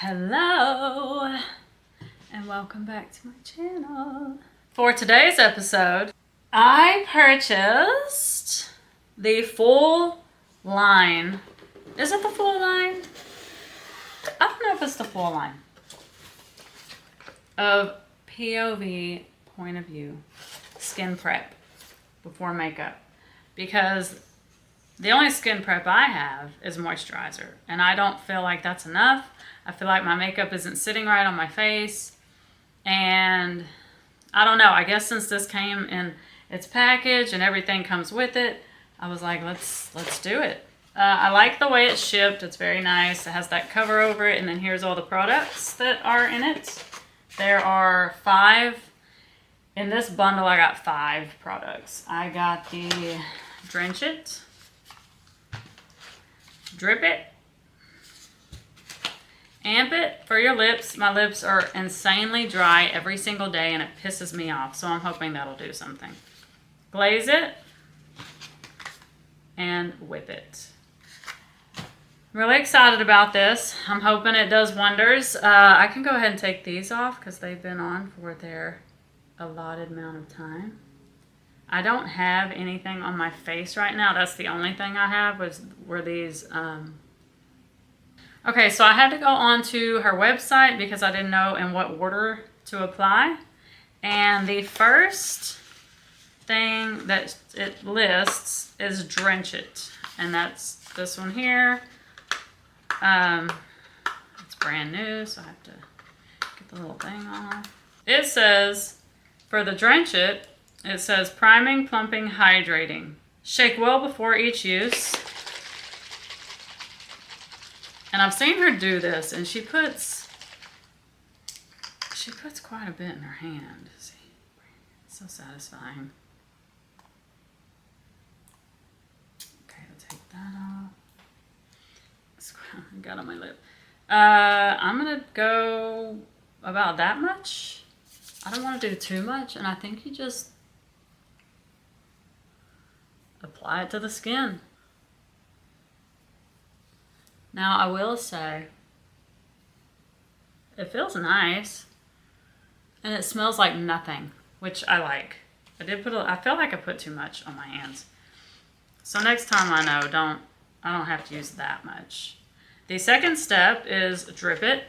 Hello and welcome back to my channel. For today's episode, I purchased the full line. Is it the full line? I don't know if it's the full line of POV, point of view, skin prep before makeup, because the only skin prep I have is moisturizer, and I don't feel like that's enough. I feel like my makeup isn't sitting right on my face, and I don't know. I guess since this came in its package and everything comes with it, I was like, let's do it. I like the way it's shipped. It's very nice. It has that cover over it, and then here's all the products that are in it. There are 5. In this bundle, I got 5 products. I got the Drench It, Drip It, Amp It for your lips. My lips are insanely dry every single day and it pisses me off, so I'm hoping that'll do something. Glaze It, and Whip It. I'm really excited about this. I'm hoping it does wonders. I can go ahead and take these off because they've been on for their allotted amount of time. I don't have anything on my face right now. That's the only thing I have were these. Okay, so I had to go onto her website because I didn't know in what order to apply. And the first thing that it lists is Drench It. And that's this one here. It's brand new, so I have to get the little thing off. It says, for the Drench It, it says priming, plumping, hydrating. Shake well before each use. And I've seen her do this, and she puts quite a bit in her hand. See, it's so satisfying. Okay, I'll take that off. I got on my lip. I'm gonna go about that much. I don't want to do too much, and I think you just apply it to the skin. Now, I will say, it feels nice, and it smells like nothing, which I like. I feel like I put too much on my hands. So next time I know, I don't have to use that much. The second step is Drip It.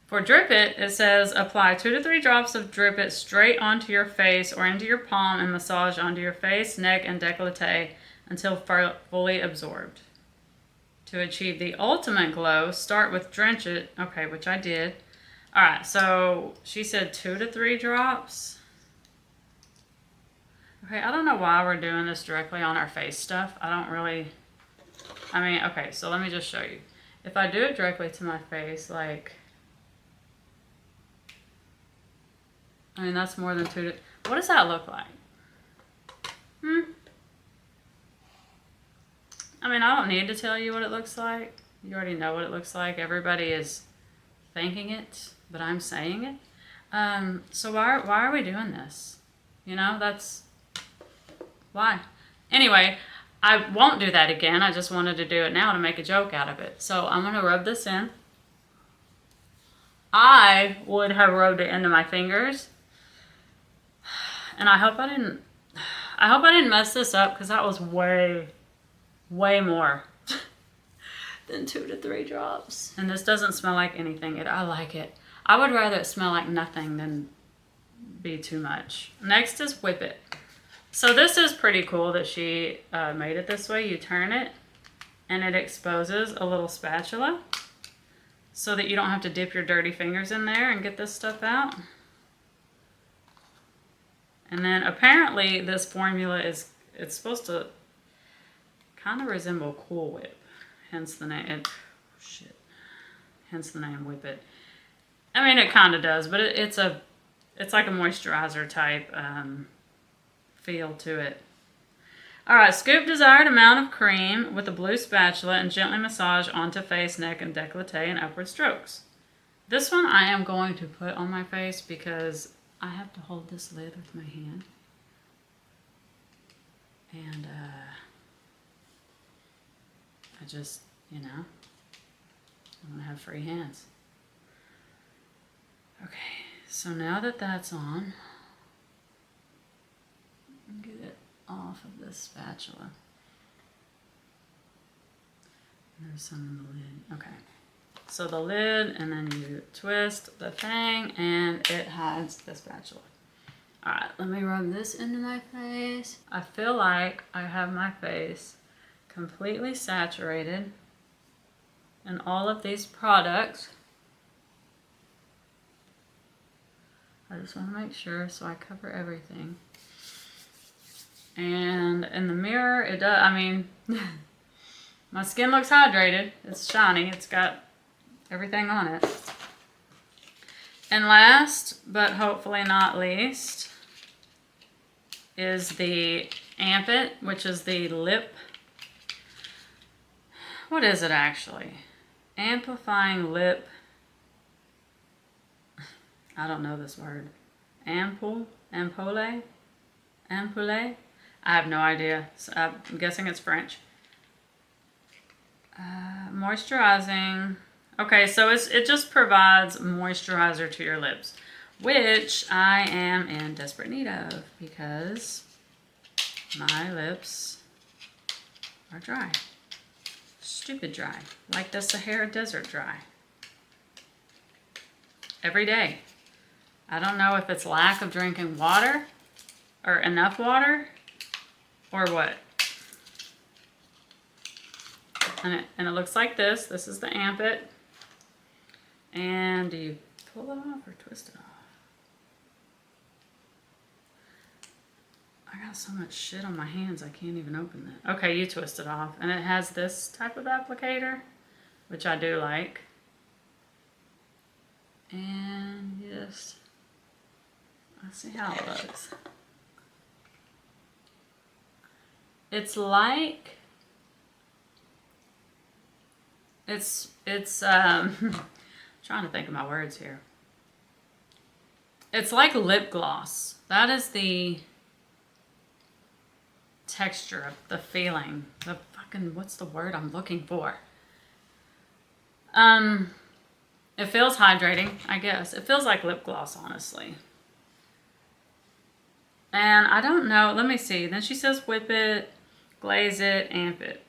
For Drip It, it says apply 2 to 3 drops of Drip It straight onto your face or into your palm and massage onto your face, neck, and décolleté until fully absorbed. To achieve the ultimate glow, start with Drench It. Okay, which I did. All right, so she said 2 to 3 drops. Okay, I don't know why we're doing this directly on our face stuff. Okay, so let me just show you. If I do it directly to my face, that's more than 2 to... What does that look like? I don't need to tell you what it looks like. You already know what it looks like. Everybody is thinking it, but I'm saying it. So why are we doing this? That's... Why? Anyway, I won't do that again. I just wanted to do it now to make a joke out of it. So I'm going to rub this in. I would have rubbed it into my fingers. And I hope I didn't mess this up because that was way more than 2 to 3 drops. And this doesn't smell like anything. I like it. I would rather it smell like nothing than be too much. Next is Whip It. So this is pretty cool that she made it this way. You turn it and it exposes a little spatula so that you don't have to dip your dirty fingers in there and get this stuff out. And then apparently this formula it's supposed to kind of resemble Cool Whip, hence the name. Hence the name Whip It. It kind of does, but it's like a moisturizer type feel to it. All right, scoop desired amount of cream with a blue spatula and gently massage onto face, neck, and décolleté in upward strokes. This one I am going to put on my face because I have to hold this lid with my hand. And I just, I'm going to have free hands. Okay, so now that that's on, get it off of this spatula. There's some in the lid. Okay. So the lid, and then you twist the thing, and it hides the spatula. All right, let me rub this into my face. I feel like I have my face completely saturated in all of these products. I just want to make sure, so I cover everything. And in the mirror, it does, I mean, my skin looks hydrated. It's shiny. It's got everything on it. And last, but hopefully not least, is the Ampit, which is the lip. What is it actually? Amplifying lip. I don't know this word. Ampoule? I have no idea. So I'm guessing it's French. Moisturizing. Okay, so it just provides moisturizer to your lips, which I am in desperate need of because my lips are dry. Stupid dry. Like the Sahara Desert dry. Every day. I don't know if it's lack of drinking water or enough water or what. And it looks like this. This is the Ampit. And do you pull it off or twist it off? I got so much shit on my hands I can't even open that. Okay, you twist it off. And it has this type of applicator, which I do like. And just, let's see how it looks. It's like, trying to think of my words here. It's like lip gloss. That is the texture of the feeling. The fucking, what's the word I'm looking for? It feels hydrating, I guess. It feels like lip gloss, honestly. And I don't know, let me see. Then she says whip it, glaze it, amp it.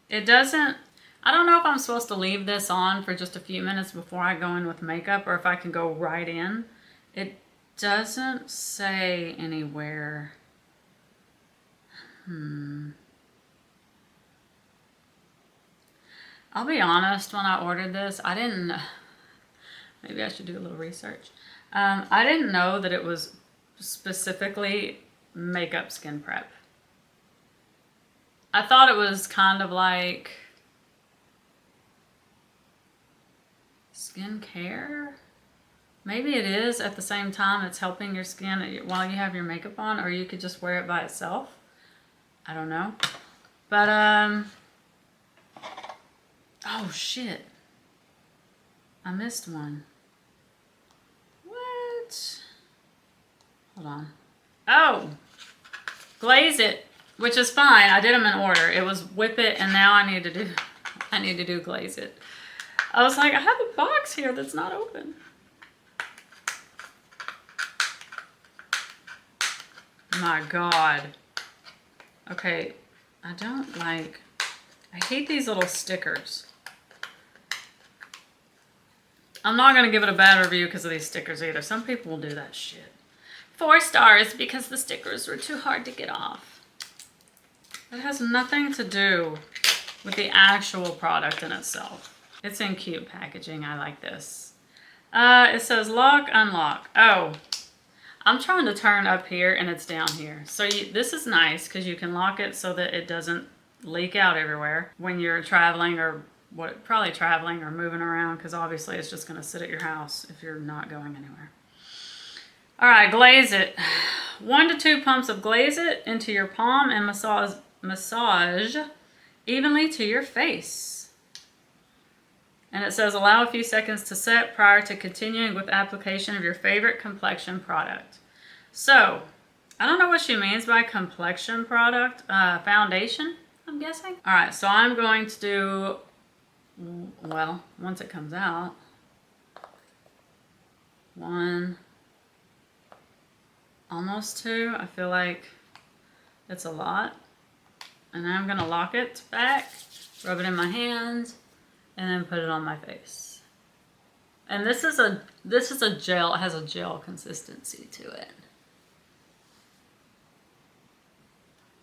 It doesn't, I don't know if I'm supposed to leave this on for just a few minutes before I go in with makeup or if I can go right in. It doesn't say anywhere. I'll be honest, when I ordered this, I didn't, maybe I should do a little research. I didn't know that it was specifically makeup skin prep. I thought it was kind of like skincare. Maybe it is. At the same time, it's helping your skin while you have your makeup on, or you could just wear it by itself. I don't know. But, oh shit. I missed one. What? Hold on. Oh! Glaze it, which is fine. I did them in order. It was whip it, and now I need to do glaze it. I was like, I have a box here that's not open. My God. Okay, I hate these little stickers. I'm not going to give it a bad review because of these stickers either. Some people will do that shit. 4 stars because the stickers were too hard to get off. It has nothing to do with the actual product in itself. It's in cute packaging. I like this. It says lock, unlock. Oh, I'm trying to turn up here and it's down here. So this is nice because you can lock it so that it doesn't leak out everywhere when you're traveling or probably traveling or moving around, because obviously it's just going to sit at your house if you're not going anywhere. All right, glaze it. 1 to 2 pumps of glaze it into your palm and massage evenly to your face. And it says allow a few seconds to set prior to continuing with application of your favorite complexion product. So, I don't know what she means by complexion product. Foundation, I'm guessing. All right, so I'm going to do, well, once it comes out, 1, almost 2. I feel like it's a lot. And I'm gonna lock it back, rub it in my hands, and then put it on my face. And this is a gel, it has a gel consistency to it.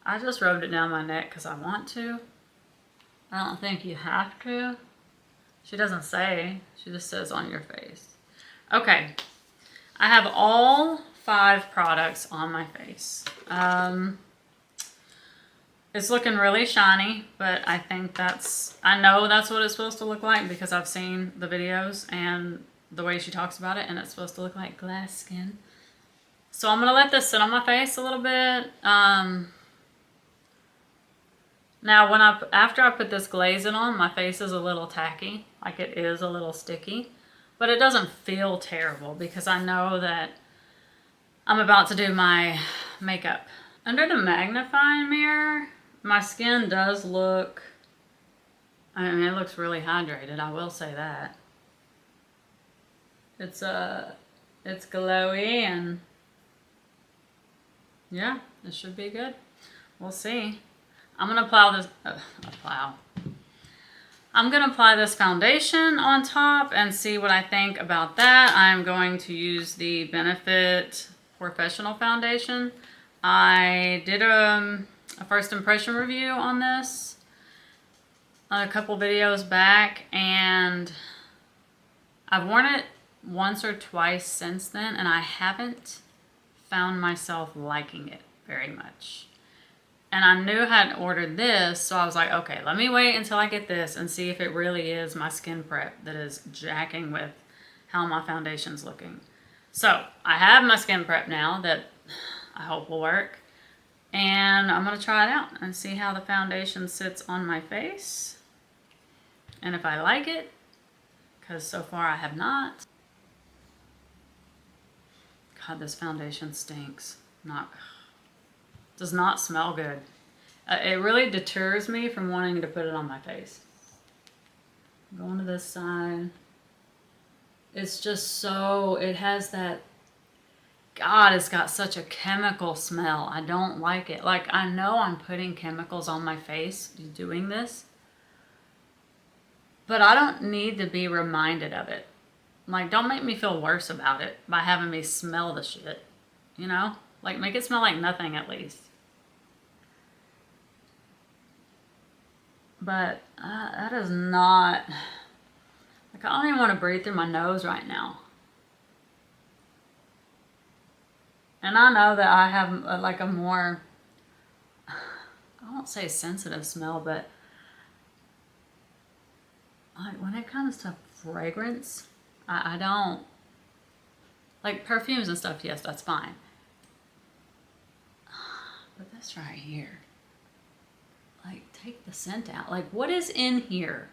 I just rubbed it down my neck because I want to. I don't think you have to. She doesn't say, she just says on your face. Okay, I have all 5 products on my face. It's looking really shiny, but I think I know that's what it's supposed to look like because I've seen the videos and the way she talks about it, and it's supposed to look like glass skin. So I'm gonna let this sit on my face a little bit. Now after I put this glazing on, my face is a little tacky, like it is a little sticky, but it doesn't feel terrible because I know that I'm about to do my makeup. Under the magnifying mirror, my skin does look, I mean, it looks really hydrated, I will say that. It's glowy, and yeah, it should be good. We'll see. I'm gonna I'm gonna apply this foundation on top and see what I think about that. I'm going to use the Benefit Professional Foundation. I did a first impression review on this a couple videos back, and I've worn it once or twice since then, and I haven't found myself liking it very much. And I knew I had ordered this, so I was like, okay, let me wait until I get this and see if it really is my skin prep that is jacking with how my foundation's looking. So I have my skin prep now that I hope will work. And I'm gonna try it out and see how the foundation sits on my face. And if I like it, because so far I have not. God, this foundation stinks. Does not smell good. It really deters me from wanting to put it on my face. Going to this side. It's just so, it has that, God, it's got such a chemical smell. I don't like it. Like, I know I'm putting chemicals on my face doing this, but I don't need to be reminded of it. Like, don't make me feel worse about it by having me smell the shit, you know? Like, make it smell like nothing at least. But that is not, like, I don't even want to breathe through my nose right now. And I know that I have like a more, I won't say sensitive smell, but like when it comes to fragrance, I don't, like perfumes and stuff, yes, that's fine. But this right here, like take the scent out. Like what is in here?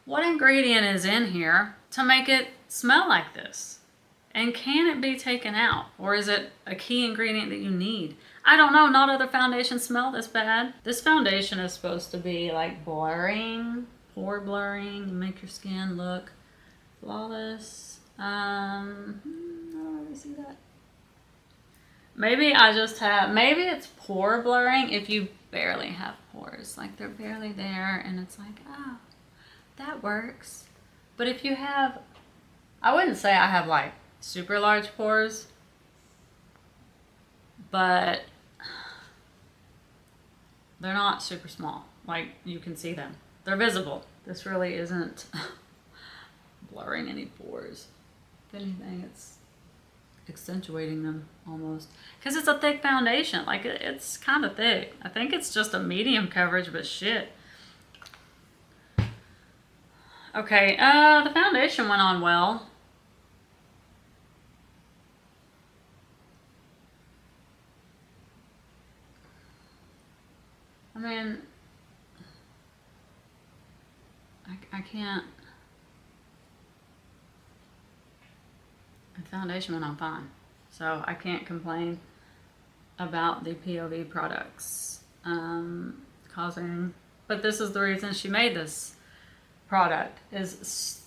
What ingredient is in here to make it smell like this? And can it be taken out? Or is it a key ingredient that you need? I don't know, not other foundations smell this bad. This foundation is supposed to be like blurring, pore blurring, and make your skin look flawless. I don't really see that. Maybe I just have, maybe it's pore blurring if you barely have pores. Like they're barely there and it's like, oh, that works. But if you have, I wouldn't say I have like super large pores, but they're not super small. Like you can see them. They're visible. This really isn't blurring any pores. If anything, it's accentuating them almost. Because it's a thick foundation. Like it's kind of thick. I think it's just a medium coverage, but shit. Okay, the foundation went on well. I mean, I can't. The foundation went on fine, so I can't complain about the POV products causing. But this is the reason she made this product, is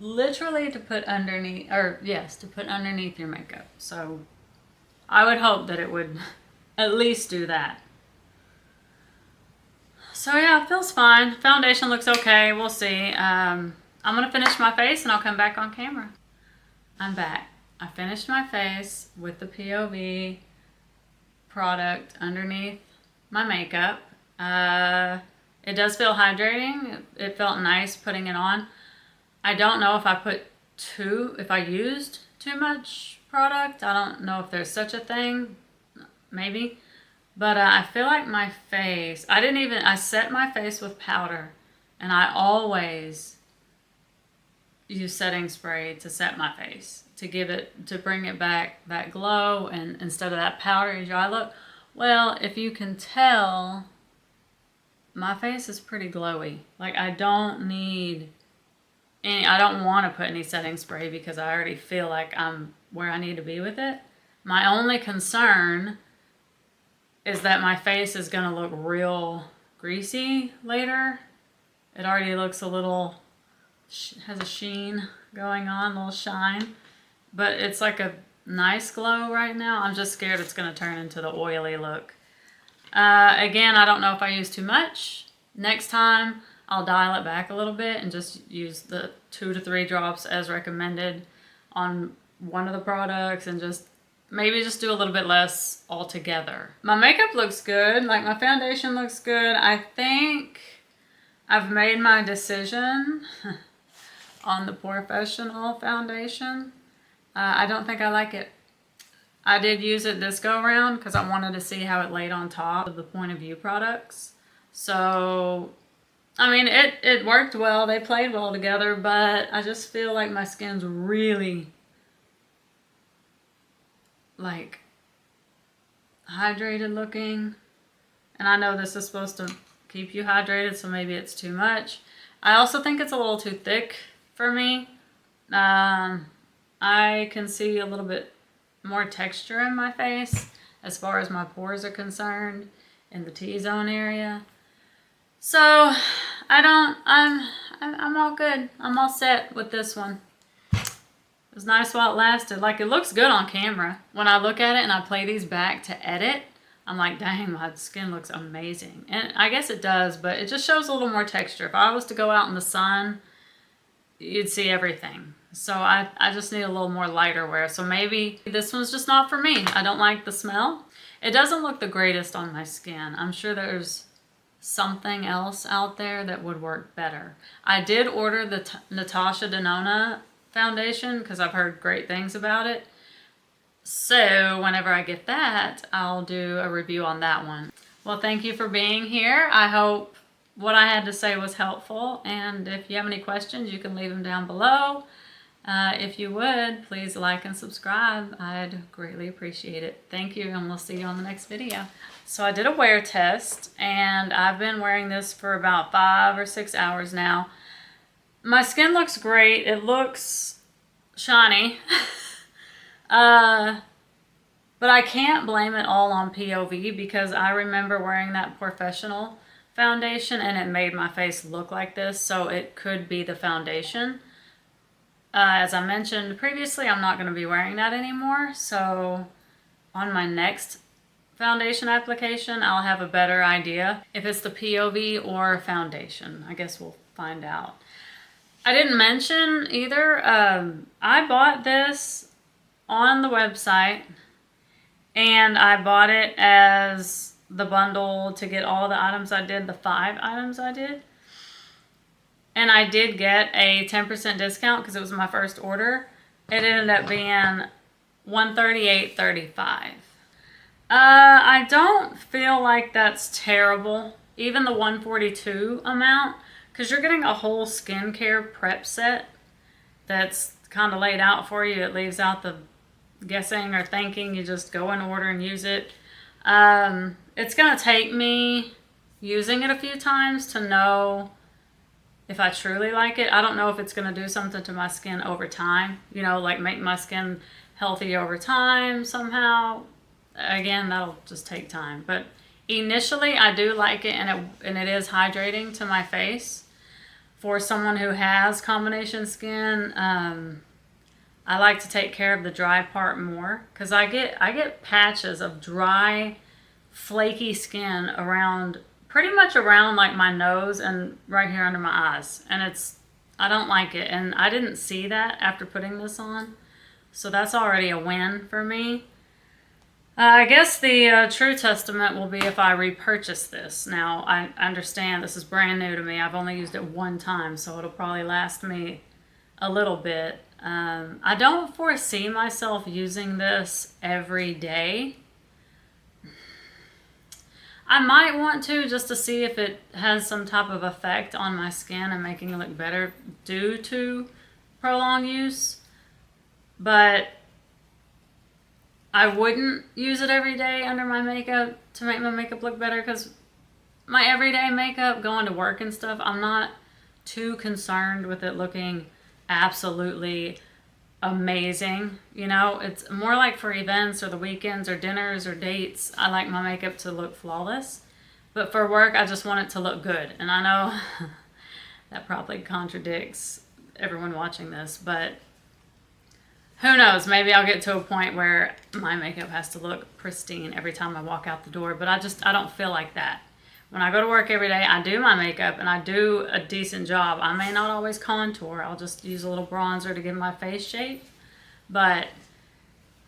literally to put underneath, or yes, to put underneath your makeup. So I would hope that it would at least do that. So yeah, it feels fine. Foundation looks okay. We'll see. I'm going to finish my face and I'll come back on camera. I'm back. I finished my face with the POV product underneath my makeup. It does feel hydrating. It felt nice putting it on. I don't know if I used too much product. I don't know if there's such a thing. Maybe. But I feel like my face, I set my face with powder, and I always use setting spray to set my face, to bring it back that glow, and instead of that powdery dry look. Well, if you can tell, my face is pretty glowy. Like, I don't want to put any setting spray because I already feel like I'm where I need to be with it. My only concern is that my face is going to look real greasy later. It already looks has a sheen going on, a little shine. But it's like a nice glow right now. I'm just scared it's going to turn into the oily look. Again, I don't know if I use too much. Next time, I'll dial it back a little bit and just use the 2 to 3 drops as recommended on one of the products, and maybe just do a little bit less altogether. My makeup looks good. Like, my foundation looks good. I think I've made my decision on the Professional foundation. I don't think I like it. I did use it this go around because I wanted to see how it laid on top of the Point of View products. So, I mean, it worked well. They played well together, but I just feel like my skin's really, like, hydrated looking. And I know this is supposed to keep you hydrated, so maybe it's too much. I also think it's a little too thick for me. I can see a little bit more texture in my face as far as my pores are concerned in the T-zone area. So I'm all good. I'm all set with this one. It was nice while it lasted. Like, it looks good on camera. When I look at it and I play these back to edit, I'm like, dang, my skin looks amazing. And I guess it does, but it just shows a little more texture. If I was to go out in the sun, you'd see everything. So I just need a little more lighter wear. So maybe this one's just not for me. I don't like the smell. It doesn't look the greatest on my skin. I'm sure there's something else out there that would work better. I did order the Natasha Denona foundation because I've heard great things about it. So whenever I get that, I'll do a review on that one. Well, thank you for being here. I hope what I had to say was helpful. And if you have any questions, you can leave them down below. If you would, please like and subscribe. I'd greatly appreciate it. Thank you, and we'll see you on the next video. So I did a wear test, and I've been wearing this for about 5 or 6 hours now. My skin looks great. It looks shiny. But I can't blame it all on POV because I remember wearing that Professional foundation and it made my face look like this, so it could be the foundation. As I mentioned previously, I'm not going to be wearing that anymore, so on my next foundation application, I'll have a better idea if it's the POV or foundation. I guess we'll find out. I didn't mention either, I bought this on the website, and I bought it as the bundle to get all the items I did, the 5 items I did. And I did get a 10% discount because it was my first order. It ended up being $138.35. I don't feel like that's terrible, even the $142 amount, because you're getting a whole skincare prep set that's kind of laid out for you. It leaves out the guessing or thinking. You just go in order and use it. It's going to take me using it a few times to know if I truly like it. I don't know if it's going to do something to my skin over time, you know, like make my skin healthy over time somehow. Again, that'll just take time. But initially, I do like it, and it is hydrating to my face. for someone who has combination skin, I like to take care of the dry part more, because I get patches of dry, flaky skin around, pretty much around like my nose and right here under my eyes, and I don't like it, and I didn't see that after putting this on, so that's already a win for me. I guess the true testament will be if I repurchase this. Now, I understand this is brand new to me. I've only used it one time, so it'll probably last me a little bit. I don't foresee myself using this every day. I might want to, just to see if it has some type of effect on my skin and making it look better due to prolonged use. But I wouldn't use it every day under my makeup to make my makeup look better, because my everyday makeup, going to work and stuff, I'm not too concerned with it looking absolutely amazing. You know, it's more like for events or the weekends or dinners or dates, I like my makeup to look flawless. But for work, I just want it to look good. And I know that probably contradicts everyone watching this, but who knows? Maybe I'll get to a point where my makeup has to look pristine every time I walk out the door, but I don't feel like that. When I go to work every day, I do my makeup and I do a decent job. I may not always contour. I'll just use a little bronzer to give my face shape. But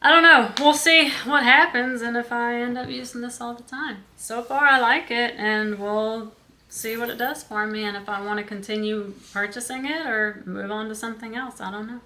I don't know. We'll see what happens and if I end up using this all the time. So far, I like it, and we'll see what it does for me and if I want to continue purchasing it or move on to something else. I don't know.